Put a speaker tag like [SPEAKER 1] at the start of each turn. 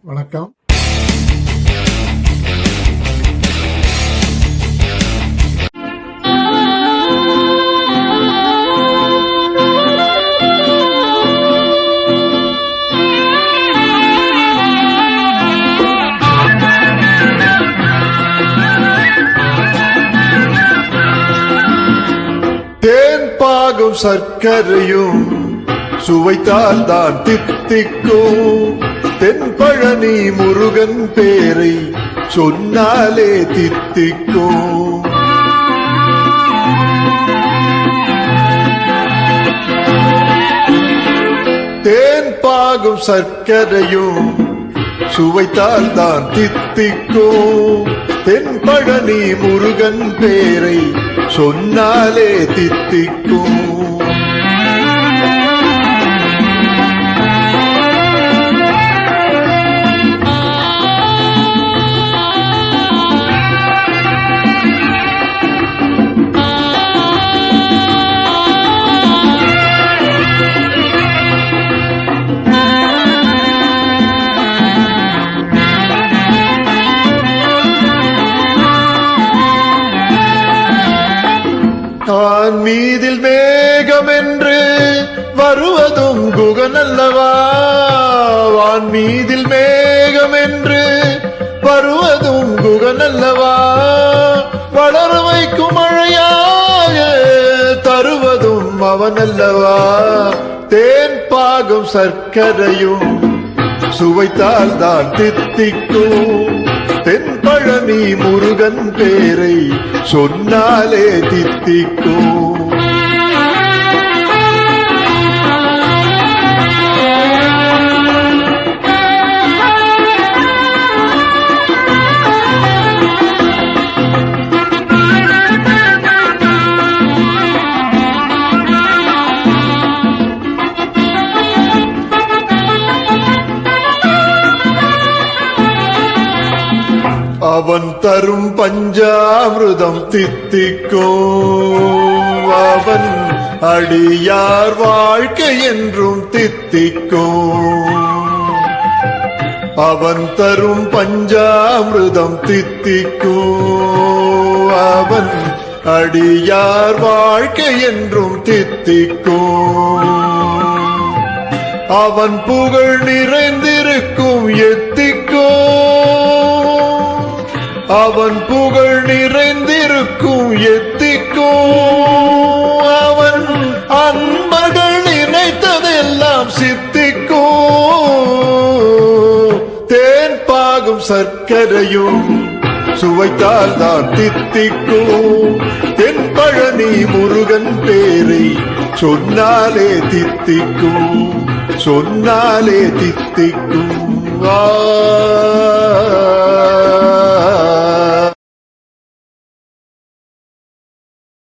[SPEAKER 1] வணக்கம். தேன் பாகும் சர்க்கரையும் சுவைத்தால் தான் தித்திக்கும். தென்பழனி முருகன் பேரை சொன்னாலே தித்திக்கும். தேன் பாகும் சர்க்கரையும் சுவைத்தால் தான் தித்திக்கும். தென்பழனி முருகன் பேரை சொன்னாலே தித்திக்கும். வான் மீதில் மேகம் என்று வருவதும் குகனல்லவா. வான் மீதில் மேகம் என்று வருவதும் குகனல்லவா. வளர வைக்கும் மழையாக தருவதும் அவனல்லவா. தேன் பாகும் சர்க்கரையும் சுவைத்தால் தான் தித்திக்கும். தென்பழனி முருகன் பேரை சொன்னாலே தித்திக்கும். அவன் தரும் பஞ்சாமிருதம் தித்திக்கும். அவன் அடியார் வாழ்க்கை என்றும் தித்திக்கும். அவன் தரும் பஞ்சாமிருதம் தித்திக்கும். அவன் அடியார் வாழ்க்கை என்றும் தித்திக்கும். அவன் புகழ் நிறைந்திருக்கும் எத்திக்கும். அவன் புகழ் நிறைந்திருக்கும் எத்திக்கும். அவன் அன்பர்கள் நினைத்ததெல்லாம் சித்திக்கும். தேன் பாகும் சர்க்கரையும் சுவைத்தால் தான் தித்திக்கும். தென்பழனி முருகன் பேரை சொன்னாலே தித்திக்கும். சொன்னாலே தித்திக்கும்.